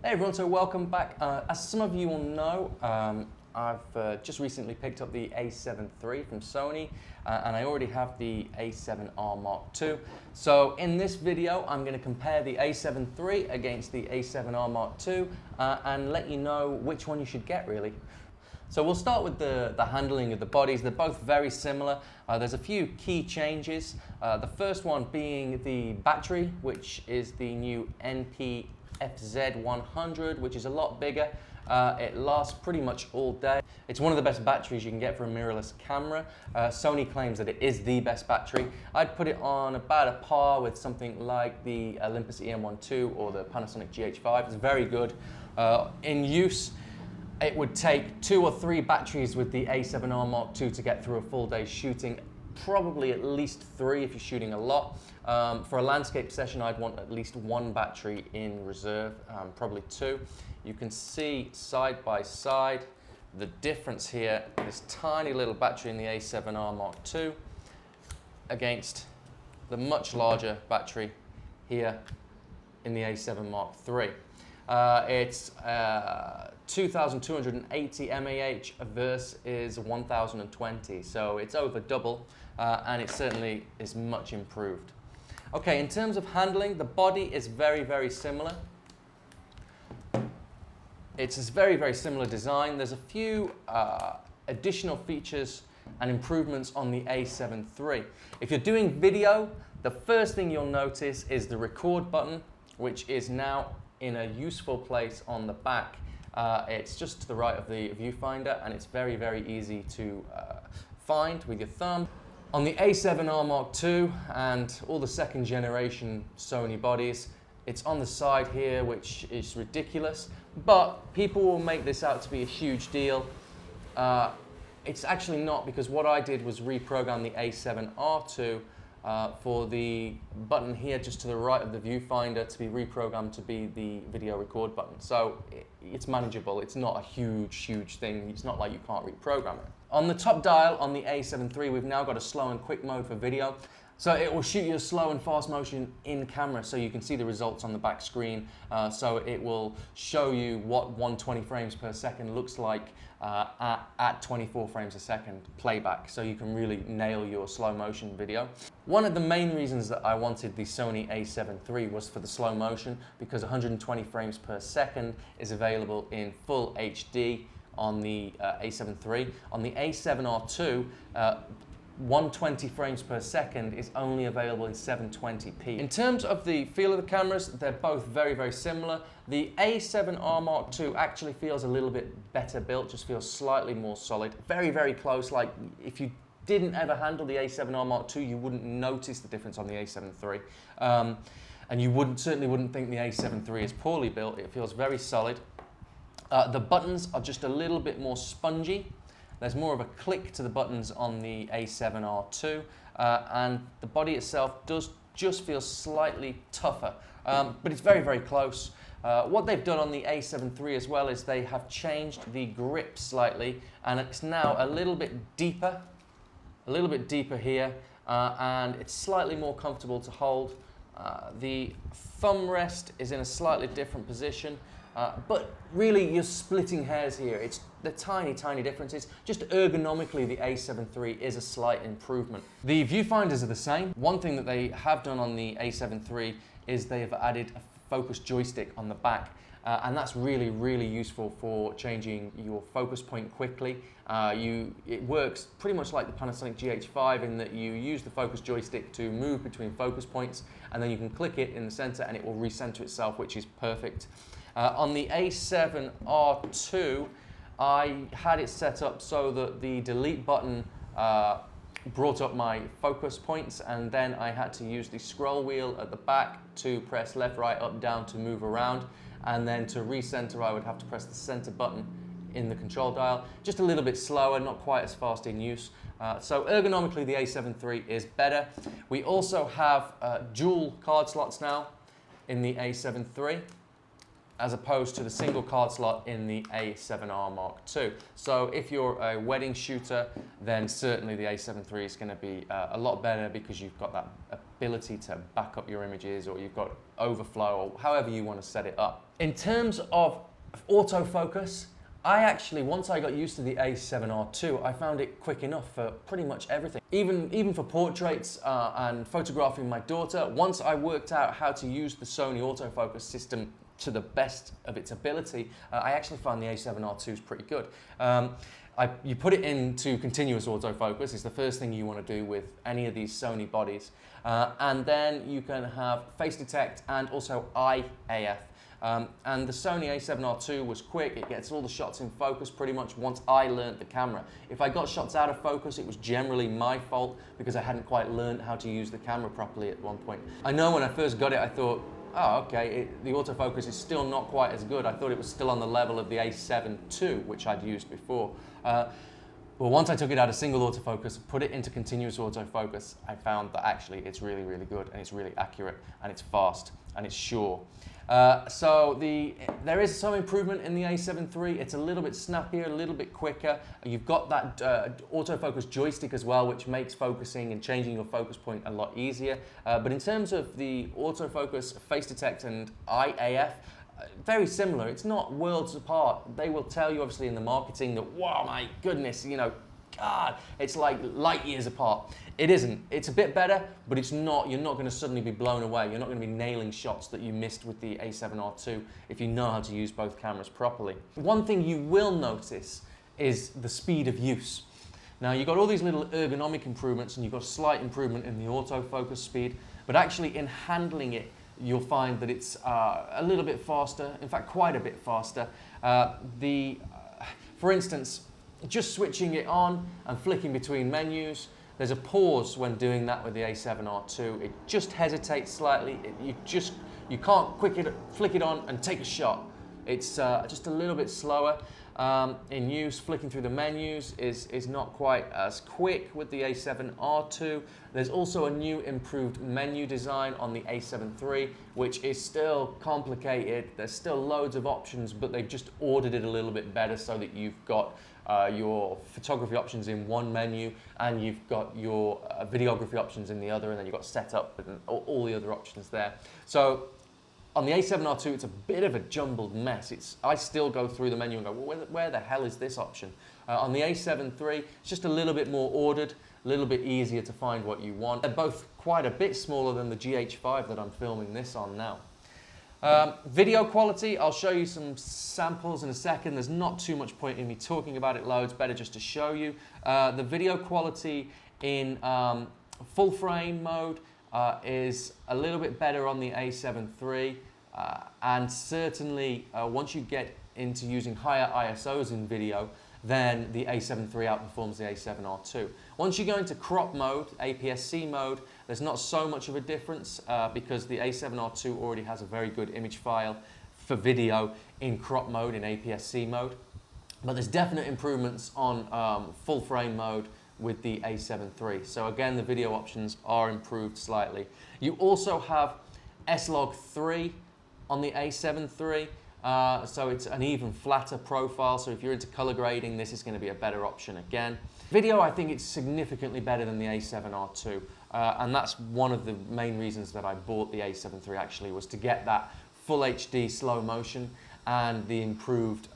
Hey everyone, so welcome back. As some of you will know, I've just recently picked up the A7III from Sony, and I already have the A7R Mark II. So in this video, I'm going to compare the A7III against the A7R Mark II and let you know which one you should get, really. So we'll start with the handling of the bodies. They're both very similar. There's a few key changes. The first one being the battery, which is the new FZ100, which is a lot bigger. It lasts pretty much all day. It's one of the best batteries you can get for a mirrorless camera. Sony claims that it is the best battery. I'd put it on about a par with something like the Olympus EM1 or the Panasonic GH5. It's very good. In use, it would take 2 or 3 batteries with the A7R Mark II to get through a full day's shooting. Probably at least 3 if you're shooting a lot. For a landscape session, I'd want at least 1 battery in reserve, probably 2. You can see side by side the difference here, this tiny little battery in the A7R Mark II against the much larger battery here in the A7 Mark III. It's 2,280 mAh versus 1,020, so it's over double, and it certainly is much improved. Okay, in terms of handling, the body is very, very similar. It's a very, very similar design. There's a few additional features and improvements on the A7 III. If you're doing video, the first thing you'll notice is the record button, which is now in a useful place on the back. It's just to the right of the viewfinder, and it's very, very easy to find with your thumb. On the A7R Mark II and all the second generation Sony bodies, it's on the side here, which is ridiculous, but people will make this out to be a huge deal. It's actually not, because what I did was reprogram the A7R II for the button here just to the right of the viewfinder to be reprogrammed to be the video record button. So it's manageable. It's not a huge thing. It's not like you can't reprogram it. On the top dial on the A7 III, we've now got a slow and quick mode for video. So it will shoot you a slow and fast motion in camera, so you can see the results on the back screen. So it will show you what 120 frames per second looks like at 24 frames a second playback, so you can really nail your slow motion video. One of the main reasons that I wanted the Sony A7 III was for the slow motion, because 120 frames per second is available in full HD on the A7 III. On the A7R II, 120 frames per second is only available in 720p. In terms of the feel of the cameras, they're both very, very similar. The A7R Mark II actually feels a little bit better built, just feels slightly more solid. Very, very close. Like, if you didn't ever handle the A7R Mark II, you wouldn't notice the difference on the A7 III. And you certainly wouldn't think the A7 III is poorly built. It feels very solid. The buttons are just a little bit more spongy. There's more of a click to the buttons on the A7R II, and the body itself does just feel slightly tougher, but it's very, very close. What they've done on the A7 III as well is they have changed the grip slightly, and it's now a little bit deeper here, and it's slightly more comfortable to hold. The thumb rest is in a slightly different position, but really you're splitting hairs here. The tiny differences. Just ergonomically, the A7 III is a slight improvement. The viewfinders are the same. One thing that they have done on the A7 III is they have added a focus joystick on the back, and that's really, really useful for changing your focus point quickly. It works pretty much like the Panasonic GH5 in that you use the focus joystick to move between focus points, and then you can click it in the center and it will recenter itself, which is perfect. On the A7R II, I had it set up so that the delete button brought up my focus points, and then I had to use the scroll wheel at the back to press left, right, up, down to move around, and then to recenter I would have to press the center button in the control dial. Just a little bit slower, not quite as fast in use. So ergonomically the A7 III is better. We also have dual card slots now in the A7 III, as opposed to the single card slot in the A7R Mark II. So if you're a wedding shooter, then certainly the A7 III is going to be a lot better, because you've got that ability to back up your images, or you've got overflow, or however you want to set it up. In terms of autofocus, I actually, once I got used to the A7R II, I found it quick enough for pretty much everything. Even for portraits and photographing my daughter, once I worked out how to use the Sony autofocus system to the best of its ability, I actually found the A7R II is pretty good. You put it into continuous autofocus, is the first thing you want to do with any of these Sony bodies. And then you can have face detect and also eye AF. And the Sony A7R II was quick. It gets all the shots in focus pretty much once I learned the camera. If I got shots out of focus, it was generally my fault because I hadn't quite learned how to use the camera properly at one point. I know when I first got it, I thought, oh, okay, the autofocus is still not quite as good. I thought it was still on the level of the A7 II, which I'd used before. But once I took it out of single autofocus, put it into continuous autofocus, I found that actually it's really, really good, and it's really accurate, and it's fast, and it's sure. There is some improvement in the A7 III. It's a little bit snappier, a little bit quicker. You've got that autofocus joystick as well, which makes focusing and changing your focus point a lot easier. But in terms of the autofocus, face detect, and eye AF, very similar. It's not worlds apart. They will tell you, obviously, in the marketing that, wow, my goodness, you know, God, it's like light years apart. It isn't. It's a bit better, but it's not. You're not going to suddenly be blown away. You're not going to be nailing shots that you missed with the A7R II if you know how to use both cameras properly. One thing you will notice is the speed of use. Now, you've got all these little ergonomic improvements, and you've got a slight improvement in the autofocus speed, but actually in handling it, you'll find that it's a little bit faster, in fact, quite a bit faster. For instance, just switching it on and flicking between menus, there's a pause when doing that with the A7R II. It just hesitates slightly. You can't flick it on and take a shot. It's just a little bit slower in use. Flicking through the menus is not quite as quick with the A7R II. There's also a new improved menu design on the A7 III, which is still complicated. There's still loads of options, but they've just ordered it a little bit better so that you've got your photography options in one menu, and you've got your videography options in the other, and then you've got setup and all the other options there. So on the A7R II, it's a bit of a jumbled mess. I still go through the menu and go, well, where the hell is this option? On the A7 III, it's just a little bit more ordered, a little bit easier to find what you want. They're both quite a bit smaller than the GH5 that I'm filming this on now. Video quality, I'll show you some samples in a second. There's not too much point in me talking about it loads, better just to show you. The video quality in full frame mode is a little bit better on the A7 III, and certainly once you get into using higher ISOs in video, then the A7 III outperforms the A7R II. Once you go into crop mode, aps-c mode, there's not so much of a difference because the A7R II already has a very good image file for video in crop mode, in aps-c mode. But there's definite improvements on full frame mode with the A7 III. So again, the video options are improved slightly. You also have S-Log3 on the A7 III. So it's an even flatter profile, so if you're into color grading, this is going to be a better option again. Video, I think it's significantly better than the A7R II, and that's one of the main reasons that I bought the A7 III actually, was to get that full HD slow motion and the improved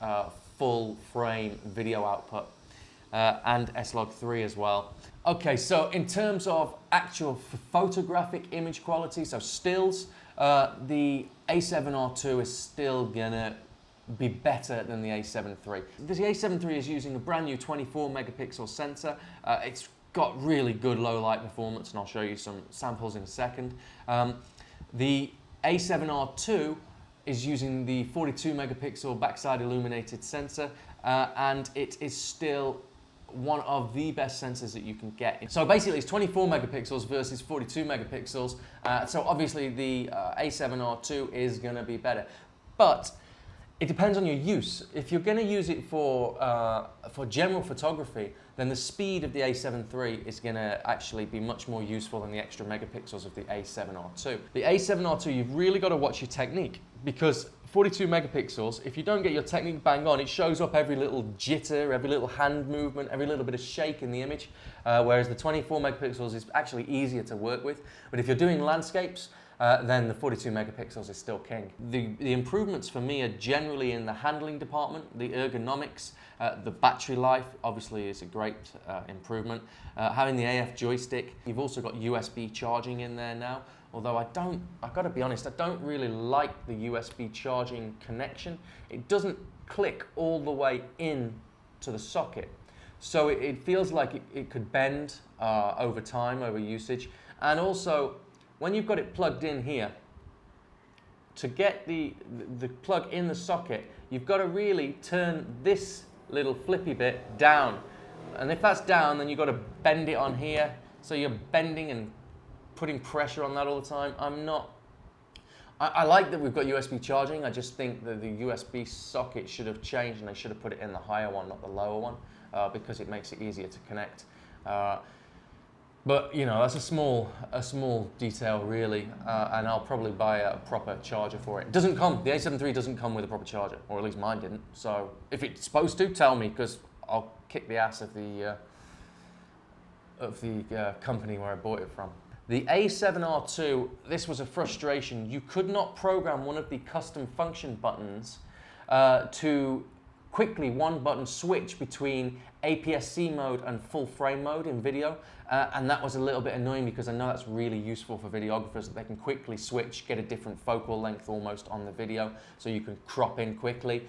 full frame video output, and S-Log3 as well. Okay, so in terms of actual photographic image quality, so stills, the A7R II is still gonna be better than the A7 III. The A7 III is using a brand new 24 megapixel sensor. It's got really good low light performance, and I'll show you some samples in a second. The A7R II is using the 42 megapixel backside illuminated sensor, and it is still one of the best sensors that you can get. So basically it's 24 megapixels versus 42 megapixels. So obviously the A7R II is going to be better. But It depends on your use. If you're going to use it for general photography, then the speed of the A7III is going to actually be much more useful than the extra megapixels of the A7R II. The A7R II, you've really got to watch your technique, because 42 megapixels, if you don't get your technique bang on, it shows up every little jitter, every little hand movement, every little bit of shake in the image, whereas the 24 megapixels is actually easier to work with. But if you're doing landscapes, then the 42 megapixels is still king. The improvements for me are generally in the handling department, the ergonomics, the battery life obviously is a great improvement. Having the AF joystick, you've also got USB charging in there now, although I've got to be honest, I don't really like the USB charging connection. It doesn't click all the way in to the socket. So it feels like it could bend over time, over usage. And also, when you've got it plugged in here, to get the plug in the socket, you've got to really turn this little flippy bit down. And if that's down, then you've got to bend it on here. So you're bending and putting pressure on that all the time. I like that we've got USB charging. I just think that the USB socket should have changed and they should have put it in the higher one, not the lower one, because it makes it easier to connect. But you know, that's a small detail really, and I'll probably buy a proper charger for it. It doesn't come, the A7III doesn't come with a proper charger, or at least mine didn't. So if it's supposed to, tell me, because I'll kick the ass of the company where I bought it from. The A7R II, this was a frustration. You could not program one of the custom function buttons to quickly one button switch between aps-c mode and full frame mode in video, and that was a little bit annoying because I know that's really useful for videographers, that they can quickly switch, get a different focal length almost on the video, so you can crop in quickly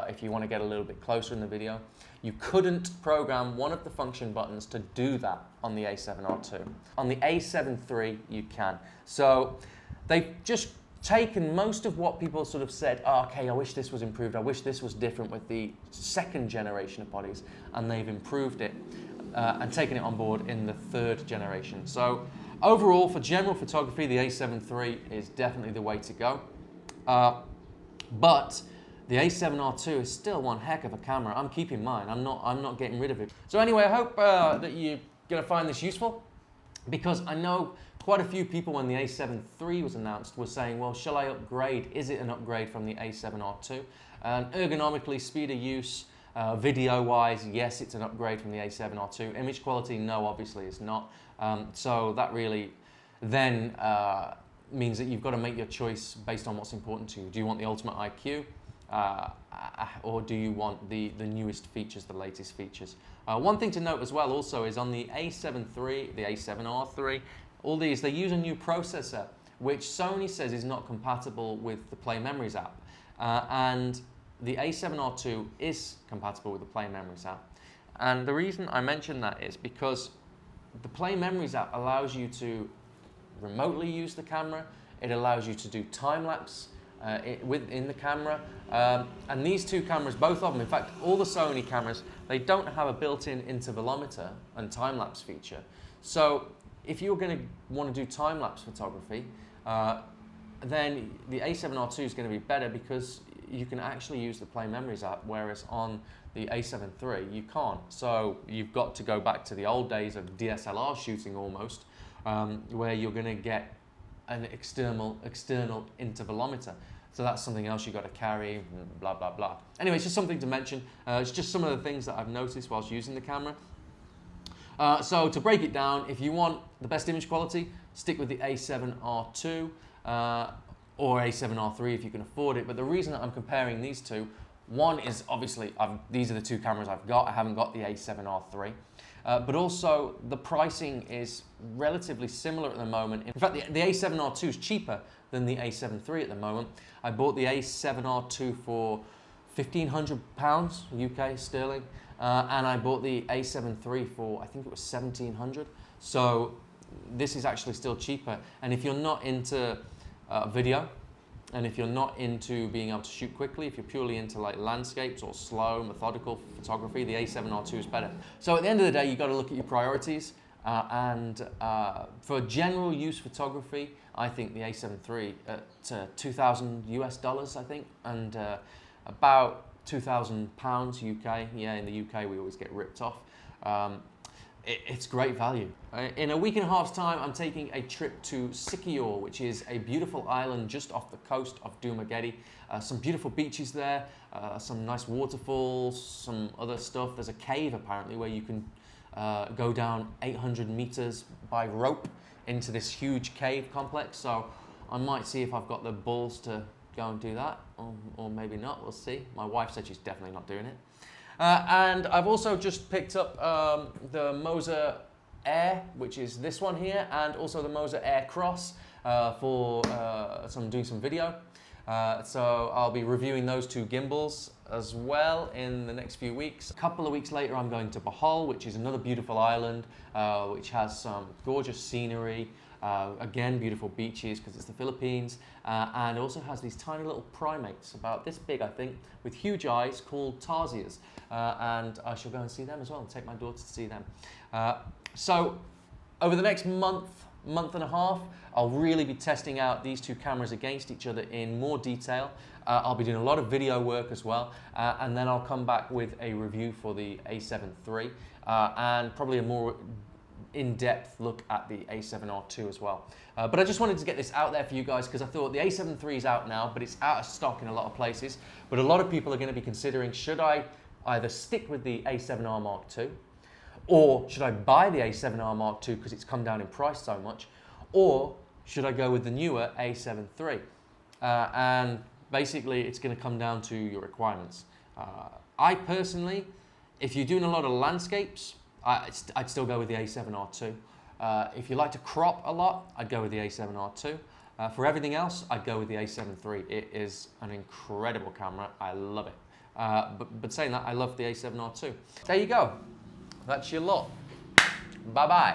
if you want to get a little bit closer in the video. You couldn't program one of the function buttons to do that on the A7R II. On the A7III you can. So they've just taken most of what people sort of said, oh, okay, I wish this was improved, I wish this was different with the second generation of bodies, and they've improved it and taken it on board in the third generation. So overall, for general photography, the A7III is definitely the way to go. But the A7R II is still one heck of a camera. I'm keeping mine, I'm not getting rid of it. So anyway, I hope that you're gonna find this useful, because I know quite a few people, when the A7III was announced, were saying, well, shall I upgrade? Is it an upgrade from the A7R II? And ergonomically, speed of use, video-wise, yes, it's an upgrade from the A7R II. Image quality, no, obviously it's not. So that really then means that you've got to make your choice based on what's important to you. Do you want the ultimate IQ? Or do you want the newest features, the latest features? One thing to note as well also is on the A7III, the A7R III, all these, they use a new processor, which Sony says is not compatible with the Play Memories app. And the A7R II is compatible with the Play Memories app. And the reason I mention that is because the Play Memories app allows you to remotely use the camera. It allows you to do time-lapse within the camera. And these two cameras, both of them, in fact, all the Sony cameras, they don't have a built-in intervalometer and time-lapse feature. So if you're going to want to do time-lapse photography, then the A7R II is going to be better because you can actually use the Play Memories app, whereas on the A7III you can't. So you've got to go back to the old days of DSLR shooting almost, where you're going to get an external intervalometer. So that's something else you've got to carry, blah, blah, blah. Anyway, it's just something to mention. It's just some of the things that I've noticed whilst using the camera. So to break it down, if you want the best image quality, stick with the A7R II or A7R III if you can afford it. But the reason that I'm comparing these two, one is obviously these are the two cameras I've got. I haven't got the A7R III. But also the pricing is relatively similar at the moment. In fact, the A7R II is cheaper than the A7III at the moment. I bought the A7R II for £1,500 UK sterling. And I bought the A7III for, I think it was 1,700. So this is actually still cheaper. And if you're not into video, and if you're not into being able to shoot quickly, if you're purely into like landscapes or slow, methodical photography, the A7R II is better. So at the end of the day, you've got to look at your priorities. For general use photography, I think the A7III at $2,000 US, I think, and about £2,000 UK. Yeah, in the UK we always get ripped off. It's great value. In a week and a half's time, I'm taking a trip to Sikihor, which is a beautiful island just off the coast of Dumaguete. Some beautiful beaches there, some nice waterfalls, some other stuff. There's a cave apparently where you can go down 800 meters by rope into this huge cave complex. So I might see if I've got the balls to go and do that, or maybe not, we'll see. My wife said she's definitely not doing it. And I've also just picked up the Moser Air, which is this one here, and also the Moser Air Cross for doing some video. So I'll be reviewing those two gimbals as well in the next few weeks. A couple of weeks later I'm going to Bohol, which is another beautiful island, which has some gorgeous scenery. Again, beautiful beaches because it's the Philippines, and also has these tiny little primates, about this big I think, with huge eyes, called tarsiers, and I shall go and see them as well and take my daughter to see them. So over the next month and a half, I'll really be testing out these two cameras against each other in more detail. I'll be doing a lot of video work as well, and then I'll come back with a review for the A7 III and probably a more in-depth look at the A7R II as well. But I just wanted to get this out there for you guys because I thought the A7 III is out now, but it's out of stock in a lot of places. But a lot of people are going to be considering, should I either stick with the A7R Mark II, or should I buy the A7R Mark II because it's come down in price so much, or should I go with the newer A7 III? And basically it's going to come down to your requirements. I personally, if you're doing a lot of landscapes, I'd still go with the A7R II. If you like to crop a lot, I'd go with the A7R II. For everything else, I'd go with the A7 III. It is an incredible camera. I love it. But saying that, I love the A7R II. There you go. That's your lot. Bye-bye.